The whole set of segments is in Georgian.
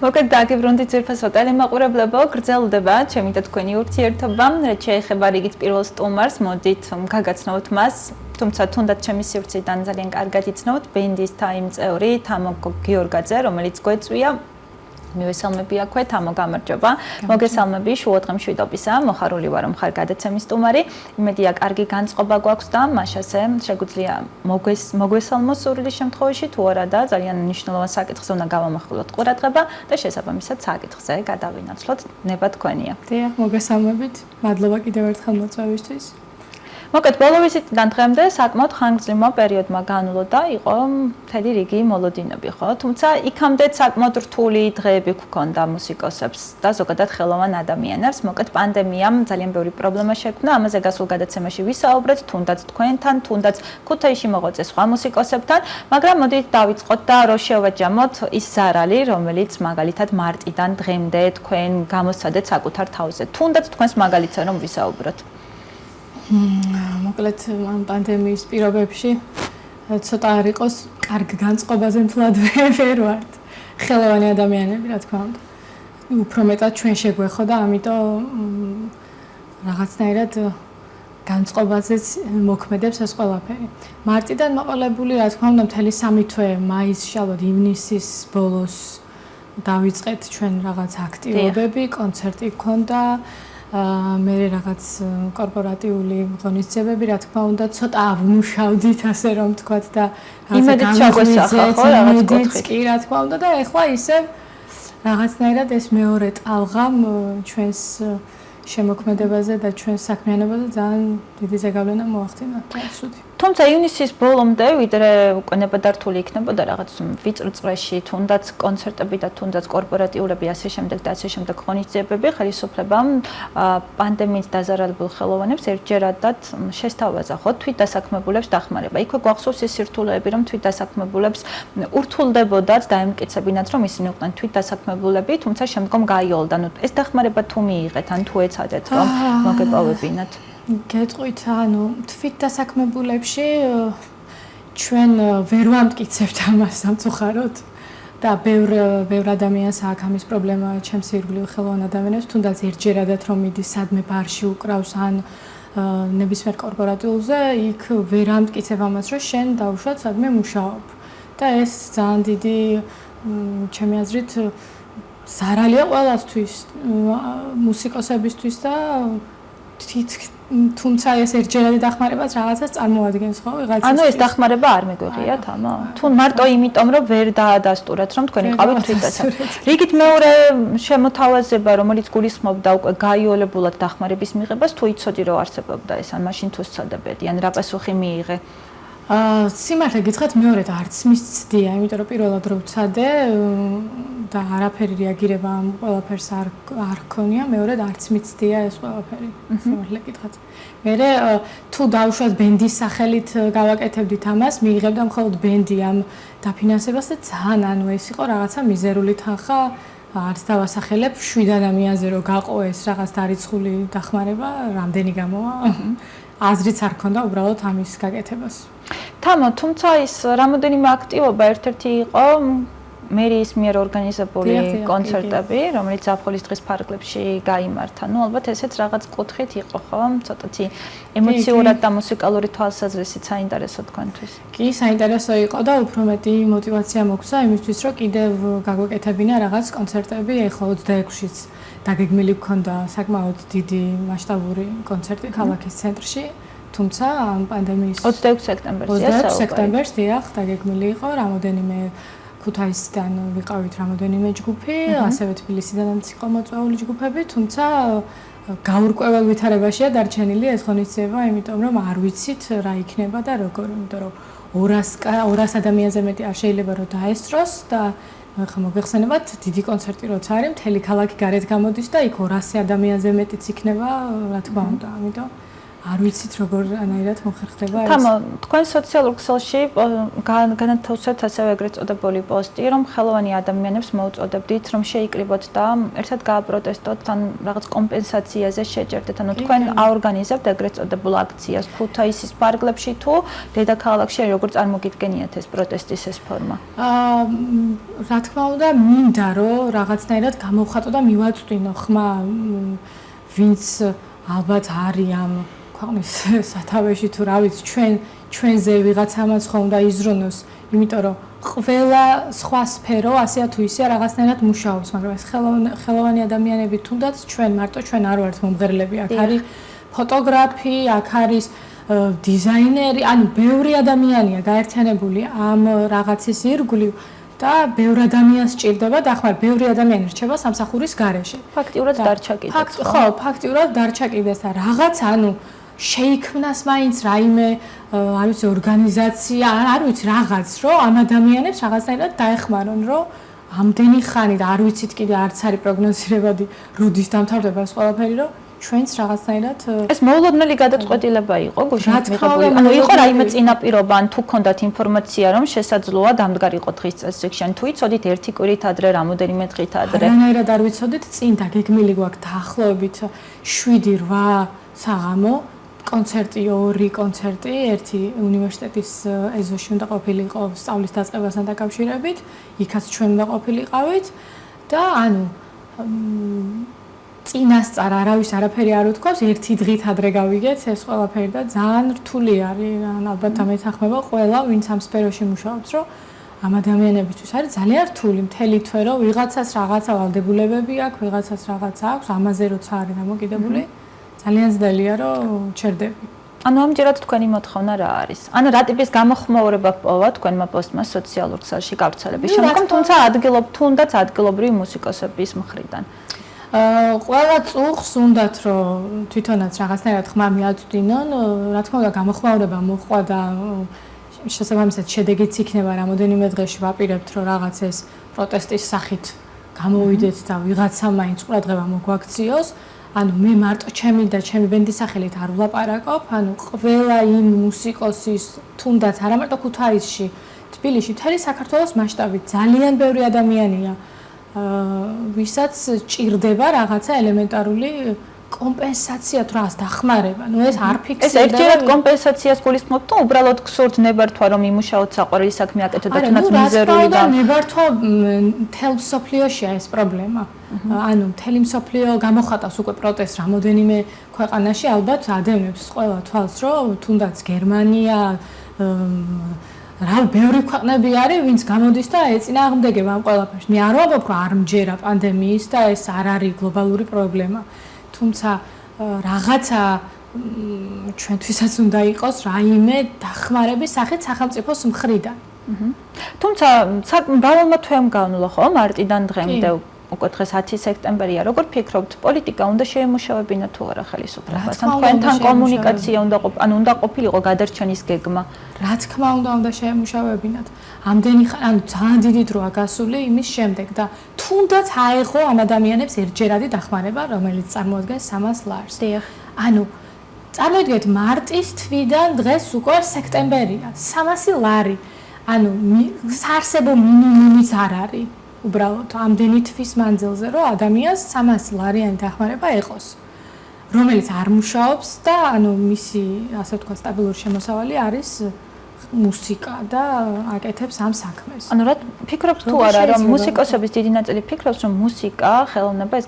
მოკეთ დაგიბრუნდით ძირფას ტელემაყურებლებო, გრძელდება ჩემი და თქვენი ურთიერთობა, რაც შეეხება რიგით პირველ სტუმარს, მოდით გაგაცნობთ მას, თუმცა თუნდაც ჩემი სივრციდან ძალიან კარგად იცნობთ ბენდის თაიმ წევრი თამო გიორგაძე, რომელიც გვეწვია მივესალმები აქვე, თამო გამარჯობა. მოგესალმები, შუადღე მშვიდობისა, მოხარული ვარ, რომ ხარ გადაცემის სტუმარი. იმედია, კარგი განწყობა გვაქვს და მაშასე შეგვიძლია მოგვესალმოს სურვილის შემთხვევაში, თუ არა და ძალიან მნიშვნელოვან საკითხზე უნდა გავამახვილოთ ყურადღება და შესაბამისად საკითხზე გადავინაცვლოთ. ნება თქვენია. დიახ, მოგესალმებით. მადლობა კიდევ ერთხელ მოწვევისთვის. მოკეთ ბოლო ვიზიტიდან დღემდე საკმაოდ ხანგრძლივმა პერიოდმა განვლო და იყო მთელი რიგი მოლოდინები, ხო? თუმცა იქამდე საკმაოდ რთული დღეები გქონდა მუსიკოსებს და ზოგადად ხელოვან ადამიანებს. მოკეთ პანდემიამ ძალიან ბევრი პრობლემა შექმნა, ამაზე გასულ გადაცემაში ვისაუბრეთ, თუნდაც თქვენთან, თუნდაც ქუთაისში მოღვაწე სხვა მუსიკოსებთან, მაგრამ მოდით დავიწყოთ და რო შევაჯამოთ ის ზარალი, რომელიც მაგალითად მარტიდან დღემდე თქვენ გამოსცადეთ საკუთარ თავზე. თუნდაც თქვენს მაგალითზე რომ ვისაუბროთ. მოკლედ ამ პანდემიის პირობებში ცოტა არ იყოს კარგ განწყობაზე მთლად ვერ ვართ. ხელოვანი ადამიანები, რა თქმა უნდა. უფრო მეტად ჩვენ შეგვეხოდა, ამიტომ რაღაცნაირად განწყობაზეც მოქმედებს ეს ყველაფერი. მარტიდან მოყოლებული, რა თქმა უნდა, მთელი 3 თვე, მაისში, ალბათ ივნისის ბოლოს დავიწყეთ ჩვენ რაღაც აქტივობები, კონცერტი გქონდა. მე რაღაც კორპორატიული ღონისძიებები, რა თქმა უნდა, ცოტა ავმუშავდით, ასე რომ ვთქვათ და იმედით ჩაგვესახა, ხო, რაღაც კუთხით. კი, რა თქმა უნდა და ეხლა ისევ რაღაცნაირად ეს მეორე ტალღამ ჩვენს შემოქმედებაზე და ჩვენს საქმიანობაზე ძალიან დიდი ზეგავლენა მოახდინა და სუდი. თუმცა ივნისის ბოლომდე ვიდრე უკვე ნებადართული იქნებოდა რაღაც ვიწრო წრეში, თუნდაც კონცერტები და თუნდაც კორპორატიულები ასე შემდეგ და ასე შემდეგ ღონისძიებები ხელისუფლებამ პანდემიის დაზარალებულ ხელოვანებს ერთჯერადად შესთავაზა, ხო, თვითდასაქმებულებს დახმარება. იქვე გვახსოვს ის სირთულეები, რომ თვითდასაქმებულებს ურთულდებოდათ და ემტკიცებინათ, რომ ისინი იყვნენ თვითდასაქმებულები, თუმცა შემდგომ გაიოლდა. ნუ ეს დახმარება თუ მიიღეთ, ან თუ ეცადეთ, რომ მოგეპოვებინათ. გეტყვით, ანუ თვითდასაქმებულებში ჩვენ ვერ ვამტკიცებთ ამას სამწუხაროდ და ბევრ ადამიანს აქვს ამის პრობლემა, ჩემს ირგვლივ ხელოვან ადამიანებს, თუნდაც ერთჯერადად რომ მიდის სადმე ბარში უკრავს ან ნებისმიერ კორპორატიულზე, იქ ვერ ამტკიცებ ამას, რომ შენ დავუშვათ სადმე მუშაობ. და ეს ძალიან დიდი ჩემი აზრით ზარალია ყველასთვის, მუსიკოსებისთვის და თუმცა ეს ერთჯერადი დახმარებაც რაღაცას წარმოადგენს, ხო? ანუ ეს დახმარება არ მიგვიღიათ, ამა? თუ მარტო იმიტომ, რომ ვერ დაადასტურეთ, რომ თქვენ იყავით თვითდასაქმებულები. რიგით მეორე შემოთავაზება, რომელიც გულისხმობდა უკვე გაიოლებულად დახმარების მიღებას, თუ იცოდი რომ არსებობდა ეს, ან მაშინ თუ სცადებედი, ან რა პასუხი მიიღე? სიმართლე გითხრათ, მეორედ არც მისცდია, იმიტომ რომ პირველად რო ვცადე და არაფერი რეაგირება ამ ყველაფერს არ ჰქონია, მეორედ არც მისცდია ეს ყველაფერი. სიმართლე გითხრათ. მერე თუ დავუშვათ ბენდის სახელით გავაკეთებდით ამას, მიიღებდა მხოლოდ ბენდი ამ დაფინანსებას და ძალიან ანუ ეს იყო რაღაცა მიზერული თანხა, არც დავასახელებ 7 ადამიანზე რო გაყო ეს რაღაც დარიცხული დახმარება, რამდენი გამოვა. აზრიც არ ქონდა უბრალოდ ამის გაკეთებას. თამო, თუმცა ის რამოდენიმე აქტივობა ერთ-ერთი იყო მერიის მიერ ორგანიზებული კონცერტები, რომელიც ზაფხულის დღის ფარგლებში გაიმართა. ნუ ალბათ ესეც რაღაც კუთხით იყო, ხო? ცოტათი ემოციურად და მუსიკალური თვალსაზრისით საინტერესო თქვენთვის. კი, საინტერესო იყო და უფრო მეტი мотиваცია მოგცა იმისთვის, რომ კიდევ გაგვეკეთებინა რაღაც კონცერტები, ეხლა 26-შიც დაგეგმილი გქონდა საკმაოდ დიდი მასშტაბური კონცერტი ქალაქის ცენტრში. თუმცა ამ პანდემიის 26 სექტემბერს, 26 სექტემბერს, დიახ, დაგეგმილი იყო რამოდენიმე ქუთაისიდან ვიყავით რამოდენიმე ჯგუფი, ასევე თბილისიდანაც იყო მოწვეული ჯგუფები, თუმცა გაურკვეველ ვითარებაშია დარჩენილი ეს ღონისძიება, იმიტომ რომ არ ვიცით რა იქნება და როგორ, იმიტომ რომ 200 ადამიანზე მეტი არ შეიძლება რომ დაესწროს და ახლა მოგეხსენებათ, დიდი კონცერტი როცა არის, მთელი ქალაქი გარეთ გამოდის და იქ 200 ადამიანზე მეტიც იქნება, რა თქმა უნდა, ამიტომ არ ვიცით როგორანაირად მოხერხდება ეს. თამო, თქვენ სოციალურ ქსელში განათავსებთ ასევე ეგრეთ წოდებული პოსტი, რომ ხელოვანი ადამიანებს მოუწოდებდით, რომ შეიკრიბოთ და ერთად გააპროტესტოთ, ან რაღაც კომპენსაციაზე შეჯერდეთ. ანუ თქვენ აორგანიზებთ ეგრეთ წოდებულ აქციას ქუთაისის პარკლებში თუ დედაქალაქში, როგორ წარმოგიდგენიათ ეს პროტესტის ეს ფორმა? რა თქმა უნდა, მინდა რომ რაღაცნაირად გამოვხატო და მივაწვდინო ხმა ვინც ალბათ არის ამ ქვეყნის სათავეში თუ რა ვიცი ჩვენზე ვიღაცამაც ხომ და იზრუნოს, იმიტომ რომ ყველა სხვა სფერო ასეა თუ ისეა რაღაცნაირად მუშაობს, მაგრამ ეს ხელოვანი ადამიანები თუნდაც ჩვენ არ ვართ მომღერლები, აქ არის ფოტოგრაფი, აქ არის დიზაინერი, ანუ ბევრი ადამიანია გაერთიანებული ამ რაღაცის ირგვლივ და ბევრ ადამიანს სჭირდება და ახლა ბევრი ადამიანი რჩება სამსახურის გარეშე. ფაქტიურად დარჩა კიდეც. ხო, ფაქტიურად დარჩა კიდეც და რაღაც ანუ შეიქმნას მაინც რაიმე არ ვიცი ორგანიზაცია, არ ვიცი რაღაც, რომ ამ ადამიანებს რაღაცნაირად დაეხმარონ, რომ ამდენი ხანი და არ ვიცით კიდე არც არის პროგნოზირებადი როდის დამთავრდება ეს ყველაფერი, რომ ჩვენც რაღაცნაირად ეს მოულოდნელი გადაწყვეტილება იყო გუშინ მიღებული. ანუ იყო რაიმე წინაპირობა ან თუ გქონდათ ინფორმაცია, რომ შესაძლოა დამდგარიყო დღის წესრიგში, თუ იცოდით ერთი კვირით ადრე, რამოდენიმე დღით ადრე? რანაირად არ ვიცოდით, წინ დაგეგმილი გვაქვს დაახლოებით 7-8 საღამო კონცერტი, 2 კონცერტი, ერთი უნივერსიტეტის ეზოში უნდა ყოფილიყო სწავლის დაწყებასთან დაკავშირებით, იქაც ჩვენ უნდა ყოფილიყავით და ანუ წინასწარ არავის არაფერი არ უთქვამს, ერთი დღით ადრე გავიგეთ ეს ყველაფერი და ძალიან რთული არის, ალბათ ამეთანხმება ყველა, ვინც ამ სფეროში მუშაობს, რომ ამ ადამიანებისთვის არის ძალიან რთული მთელი თვე, რომ ვიღაცას რაღაცა ვალდებულებები აქვს, ვიღაცას რაღაცა აქვს, ამაზე როცა არის დამოკიდებული, ძალიან ძნელია, რომ ჩერდები. ანუ ამჯერად თქვენი მოთხოვნა რა არის? ანუ რა ტიპის გამოხმაურება პოვა თქვენმა პოსტმა სოციალურ ქსელში გავრცელების შემდგომ, თუმცა თუნდაც ადგილობრივი მუსიკოსების მხრიდან? ყველა წუხს უნდათ რომ თვითონაც რაღაცნაირად ხმა მიაწვდინონ, რა თქმა უნდა გამოხმაურება მოხდა და შესაბამისად შედეგიც იქნება რამოდენიმე დღეში ვაპირებთ რომ რაღაც ეს პროტესტის სახით გამოვიდეთ და ვიღაცა მაინც ყურადღება მოგვაქციოს. ანუ მე მარტო ჩემი და ჩემი ბენდის სახელით არ ვლაპარაკობ, ანუ ყველა იმ მუსიკოსის თუნდაც არა მარტო ქუთაისში, თბილისში, მთელი საქართველოს მასშტაბით ძალიან ბევრი ადამიანია, ვისაც ჭირდება რაღაცა ელემენტარული კომპენსაცია თუ რაღაც დახმარება. ნუ ეს არ ფიქსირდება. ეს ერთჯერად კომპენსაციას გულისხმობთ თუ უბრალოდ გსურთ ნებართვა რომ იმუშაოთ საყვარელი საქმე აკეთოთ და თუნდაც მიზერული და ნებართვა მთელ მსოფლიოშია ეს პრობლემა. ანუ მთელი მსოფლიო გამოხატავს უკვე პროტესტს რამოდენიმე ქვეყანაში, ალბათ ადევნებს ყველა თვალს, რომ თუნდაც გერმანია რა ბევრი ქვეყნები არის, ვინც გამოდის და ეწინააღმდეგება ამ ყველაფერს. მე არ ვამბობ, რომ არ მჯერა პანდემიის და ეს არ არის გლობალური პრობლემა. თუმცა რაღაცა ჩვენთვისაც უნდა იყოს რაიმე დახმარების სახით სახელმწიფოს მხრიდან. თუმცა მრავალმა თვემ განულა ხო მარტიდან დღემდე უკვე დღეს 10 სექტემბერია. როგორ ფიქრობთ, პოლიტიკა უნდა შეემუშავებინა თუ არა ხელისუფლებას? ან თქვენთან კომუნიკაცია უნდა ყოფილიყო გადარჩენის გეგმა? რა თქმა უნდა შეემუშავებინათ. ამდენი ანუ ძალიან დიდი დროა გასული იმის შემდეგ და თუნდაც აეღო ამ ადამიანებს ერთჯერადი დახმარება, რომელიც წარმოადგენს 300 ლარს. დიახ. ანუ წარმოიდგინეთ მარტის თვიდან დღეს უკვე სექტემბერია. 300 ლარი. ანუ საარსებო მინიმუმიც არ არის. უბრალოდ ამდენი თვის მანძილზე რომ ადამიანს 300 ლარიანი დახმარება ეყოს, რომელიც არ მუშაობს და ანუ მისი ასე ვთქვათ სტაბილური შემოსავალი არის მუსიკა და აკეთებს ამ საქმეს. ანუ რა ფიქრობთ თუ არა რომ მუსიკოსების დიდი ნაწილი ფიქრობს რომ მუსიკა, ხელოვნება ეს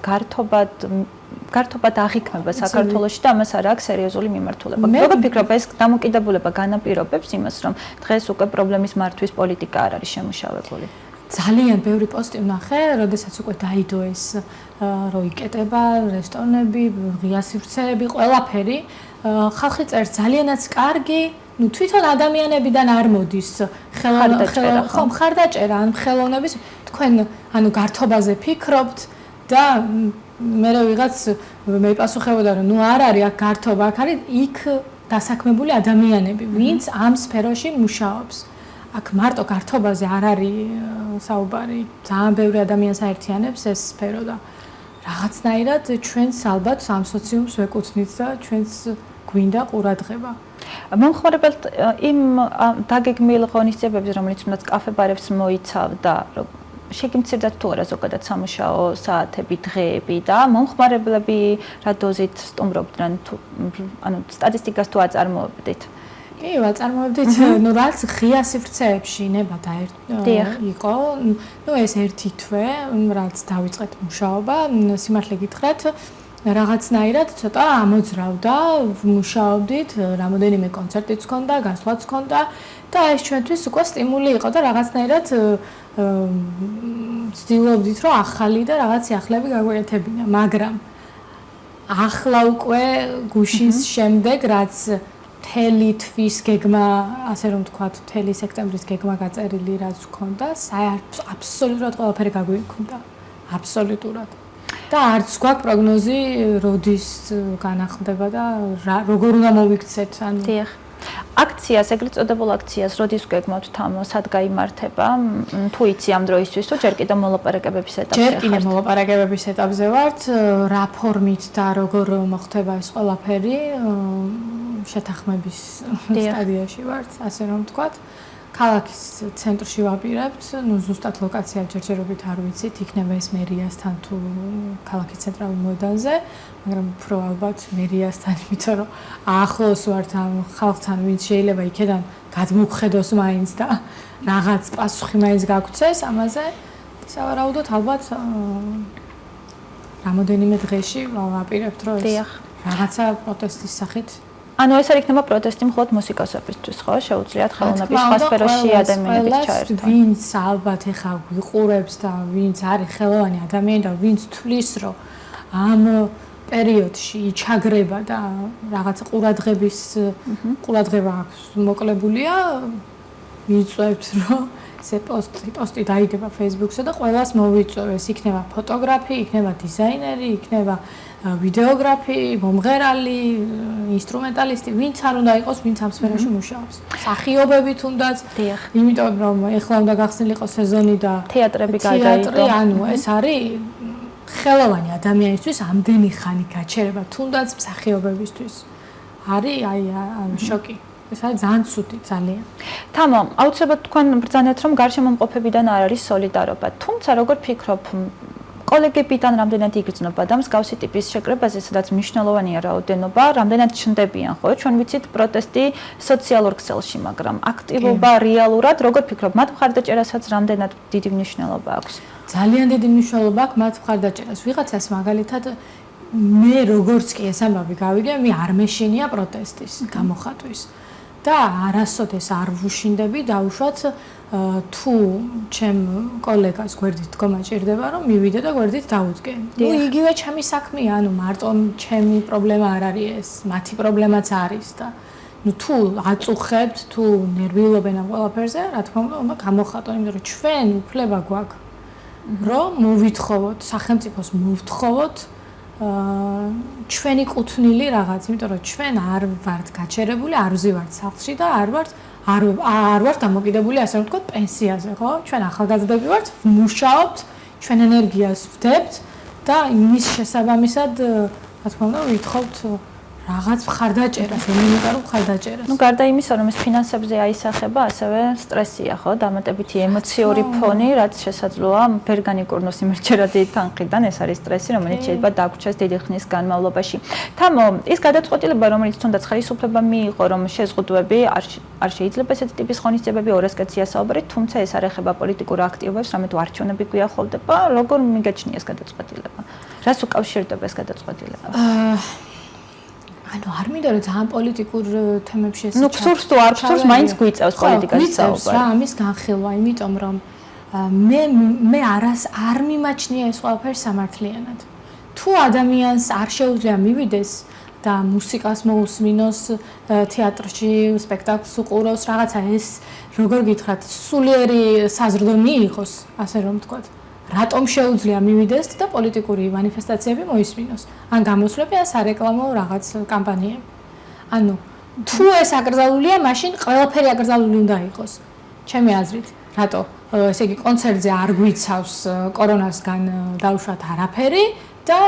გართობად აღიქმება საქართველოში და ამას არ აქვს სერიოზული მიმართულება. როგორ ფიქრობ ეს დამოკიდებულება განაპირობებს იმას რომ დღეს უკვე პრობლემის მართვის პოლიტიკა არ არის შემუშავებული? ძალიან ბევრი პოსტი ვნახე, როდესაც უკვე დაიდო ეს რო იკეტება რესტორნები, ღია სივრცეები, ყველაფერი. ხალხი წერს ძალიანაც კარგი, ну თვითონ ადამიანებიდან არ მოდის ხარდაჭერა ან ხელოვნების თქვენ ანუ გართობაზე ფიქრობთ და მე ვიღაც მეპასუხებოდა რომ ну არ არის აქ გართობა, აქ არის იქ დასაქმებული ადამიანები, ვინც ამ სფეროში მუშაობს. აქ მარტო გართობაზე არ არის საუბარი, ძალიან ბევრი ადამიანს აერთიანებს ეს სფერო და რაღაცნაირად ჩვენს ალბათ ამ სოციუმს ვეკუთვნით და ჩვენს გვინდა ყურადღება. მომხმარებელთ იმ დაგეგმილ ღონისძიებებზე, რომელიც თუნდაც კაფე-ბარებს მოიცავდა, შეგიმცირდათ თუ არა ზოგადად სამუშაო საათები, დღეები და მომხმარებლები რა დოზით სტუმრობდნენ თუ ანუ სტატისტიკას თუ აწარმოებდით? კი, ვაწარმოებდით, რაც ღია სივრცეებში ნება იყო, ეს ერთი თვე, რაც დავიწყეთ მუშაობა, სიმართლე გითხრათ, რაღაცნაირად ცოტა ამოძრავდა, მუშაობდით, რამოდენიმე კონცერტიც ჰქონდა, გასვლაც ჰქონდა და ეს ჩვენთვის უკვე სტიმული იყო და რაღაცნაირად ვცდილობდით, რომ ახალი და რაღაც სიახლეები გაგვიერთებინა, მაგრამ ახლა უკვე გუშინ შემდეგ, რაც მთელი თვის გეგმა, ასე რომ ვთქვათ, მთელი სექტემბრის გეგმა გაწერილი რაც ჰქონდა, აბსოლუტურად ყველაფერი გაგვიქონდა, აბსოლუტურად. და არც გვაქვს პროგნოზი, როდის განახლდება და როგორ უნდა მოვიქცეთ, ანუ დიახ. აქციას, ეგრეთ წოდებულ აქციას, როდის გეგმავთ თამო, სად გაიმართება? თუ იცი ამ დროისთვის, თუ ჯერ კიდევ მოლაპარაკებების ეტაპზე ხართ? ჯერ კიდევ მოლაპარაკებების ეტაპზე ვართ, რა ფორმით და როგორ მოხდება ეს ყველაფერი, შეთანხმების სტადიაში ვართ, ასე რომ ვთქვათ. ქალაქის ცენტრში ვაპირებთ, ზუსტად ლოკაცია ჯერჯერობით არ ვიცით, იქნება ეს მერიასთან თუ ქალაქის ცენტრალურ მოედანზე, მაგრამ უფრო ალბათ მერიასთან, იმიტომ რომ ახლოს ვართ ამ ხალხთან, ვინც შეიძლება იქიდან გადმოგხედოს მაინც და რაღაც პასუხი მაინც გაგვცეს ამაზე. სავარაუდოდ ალბათ რამოდენიმე დღეში ვაპირებთ, რომ ეს რაღაცა პროტესტის სახით ანუ ეს არ იქნება პროტესტი მხოლოდ მუსიკოსებისთვის, ხო? შეუძლიათ ხელოვნების სხვა სფეროში ადამიანების ჩაერთვა. ვინც ალბათ ეხა ვიყურებს და ვინც არის ხელოვანი ადამიანი და ვინც თვლის, რომ ამ პერიოდში იჩაგრება და რაღაც ყურადღება აქვს მოკლებულია, ვიწევთ, რომ ესე პოსტი დაიგება Facebook-ზე და ყველას მოვიწევს, იქნება ფოტოგრაფი, იქნება დიზაინერი, იქნება ვიდეოგრაფი, მომღერალი, ინსტრუმენტალისტი, ვინც არ უნდა იყოს, ვინც ამ სფეროში მუშაობს. მსახიობები თუნდაც, იმიტომ რომ ეხლა უნდა გახსნილიყო სეზონი და თეატრები გადაიდო. ანუ ეს არის ხელოვანი ადამიანისთვის ამდენი ხანი გაჩერება, თუნდაც მსახიობებისთვის. არის აი შოკი. ეს არის ძალიან ცუდი, ძალიან. თამო, აუცილებლად თქვენ ბრძანეთ, რომ გარშემომყოფებიდან არ არის სოლიდარობა. თუმცა როგორ ფიქრობ, კოლეგებიდან რამდენად იგრძნობა და მსგავსი ტიპის შეკრებაზე, სადაც მნიშვნელოვანია რაოდენობა, რამდენად ჩნდებიან, ხო? ჩვენ ვიცით პროტესტი სოციალურ ქსელში, მაგრამ აქტივობა რეალურად, როგორ ფიქრობ, მათ მხარდაჭერასაც რამდენად დიდი მნიშვნელობა აქვს? ძალიან დიდი მნიშვნელობა აქვს მათ მხარდაჭერას. ვიღაცას მაგალითად მე როგორც კი ეს ამბავი გავიგე, მე არ მეშინია პროტესტის გამოხატვის. და არასოდეს არ ვუშინდები დაუშვათ თუ ჩემ კოლეგას გვერდით დგომა ჭირდება რომ მივიდე და გვერდით დავუდგე. ნუ იგივე ჩემი საქმეა, ანუ მარტო ჩემი პრობლემა არ არის ეს, მათი პრობლემაც არის და ნუ თუ აწუხებთ, თუ ნერვიულობენ ამ ყველაფერზე, რა თქმა უნდა, გამოხატონ, იმიტომ რომ ჩვენ უფლება გვაქვს რომ მოვითხოვოთ, სახელმწიფოს მოვთხოვოთ ჩვენი კუთვნილი რაღაც, იმიტომ რომ ჩვენ არ ვართ გაჩერებული, არ ვზივართ სახლში და არ ვართ დამოკიდებული, ასე რომ ვთქვათ, პენსიაზე, ხო? ჩვენ ახალგაზრდები ვართ, ვმუშაობთ, ჩვენ ენერგიას ვდებთ და იმის შესაბამისად, რა თქმა უნდა, ვითხოვთ რაღაც მხარდაჭერას, ელემენტარულ მხარდაჭერას. ნუ გარდა იმისა, რომ ეს ფინანსებზე აისახება, ასევე სტრესია, ხო? დამატებითი ემოციური ფონი, რაც შესაძლოა ვერ განიკურნოს იმერჩერადი თანხიდან, ეს არის სტრესი, რომელიც შეიძლება დაგვრჩეს დიდი ხნის განმავლობაში. თამო, ის გადაწყვეტილება, რომელიც თუნდაც ხელისუფლება მიიღო, რომ შეზღუდვები არ შეიძლება ესეთი ტიპის ღონისძიებები 200 კაცია საუბარით, თუმცა ეს არ ეხება პოლიტიკურ აქტივობებს, რამე თუ არჩევნები გვიახლოვდება, როგორ მიგაჩნია ეს გადაწყვეტილება? რას უკავშირდება ეს გადაწყვეტილება? ანუ არ მინდა რომ ძალიან პოლიტიკურ თემებში ეს ნუ გსურს თუ არ გსურს, მაინც გვიწევს პოლიტიკაში საუბარი. რა ამის განხილვა, იმიტომ რომ მე არ მიმაჩნია ეს ყველაფერი სამართლიანად. თუ ადამიანს არ შეუძლია მივიდეს და მუსიკას მოусმინოს, თეატრში სპექტაკლს უყუროს, რაღაცა ეს როგორ გითხრათ, სულიერი საზრდო მიიღოს, ასე რომ ვთქვათ. რატომ შეუძლია მივიდეს და პოლიტიკური მანიფესტაციები მოისმინოს? ან გამოსვლები, ან სარეკლამო რაღაც კამპანიები. ანუ თუ ეს აკრძალულია, მაშინ ყველაფერი აკრძალული უნდა იყოს. ჩემი აზრით, რატო? ესე იგი კონცერტზე არ გვიცავს კორონასგან დაუშვათ არაფერი და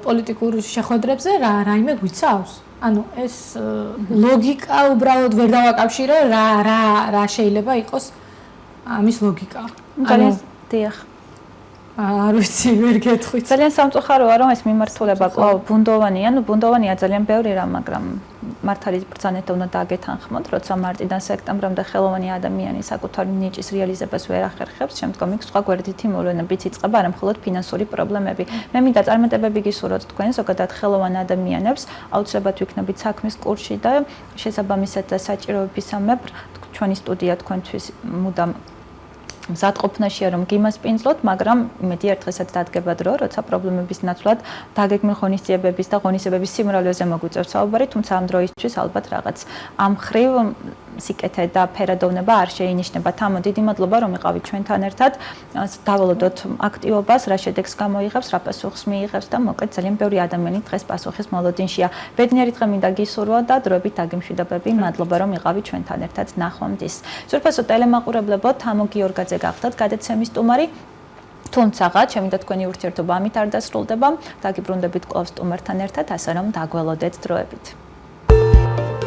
პოლიტიკურ შეხვედრებზე რაიმე გვიცავს? ანუ ეს ლოგიკა უბრალოდ ვერ დავაკავშირე რა შეიძლება იყოს ამის ლოგიკა. ძალიან დიახ. არ ვიცი, ვერ გეტყვით. ძალიან სამწუხაროა, რომ ეს მიმართულება კვლავ ბუნდოვანია, ბუნდოვანია ძალიან ბევრი რამ, მაგრამ მართალი ბრძანეთ უნდა დააგეთანხმოთ, როცა მარტიდან სექტემბრამდე ხელოვანი ადამიანი საკუთარი ნიჭის რეალიზებას ვერ ახერხებს, შემდგომ იქ სხვა გვერდითი მოვლენებიც იწყება, არა მხოლოდ ფინანსური პრობლემები. მე მინდა წარმატებები გისურვოთ თქვენ, ზოგადად ხელოვან ადამიანებს, აუცილებლად ვიქნებით საქმის კურსში და შესაბამისად საჭიროებისამებრ ჩვენი სტუდია თქვენთვის მუდამ მზადყოფნაშია რომ გიმასპინძლოთ, მაგრამ იმედი ერთხესაც დადგება დრო, როცა პრობლემების ნაცვლად დაგეგმილ ღონისძიებების და ღონისძიებების სიმრავლეზე მოგვიწევს საუბარი, თუმცა ამ დროისთვის ალბათ რაღაც ამ ხრივ სიკეთე და ფერადოვნება არ შეინიშნება. თამო, დიდი მადლობა რომ იყავით ჩვენთან ერთად. დავალოდოთ აქტივობას, რა შედეგს გამოიღებს, რა პასუხს მიიღებს და მოკლედ ძალიან ბევრი ადამიანი დღეს პასუხის მოლოდინშია. ბედნიერი დღე მინდა გისურვოთ და დროებით დაგემშვიდობები. მადლობა რომ იყავით ჩვენთან ერთად. ნახვამდის. სურფასო ტელემაყურებლებო, თამო გიორგაძე გახდათ გადაცემის სტუმარი. თუმცა, ჩემი და თქვენი ურთიერთობა ამით არ დასრულდება. დაგიბრუნდებით კვლავ სტუმართან ერთად, ასე რომ დაგველოდეთ დროებით.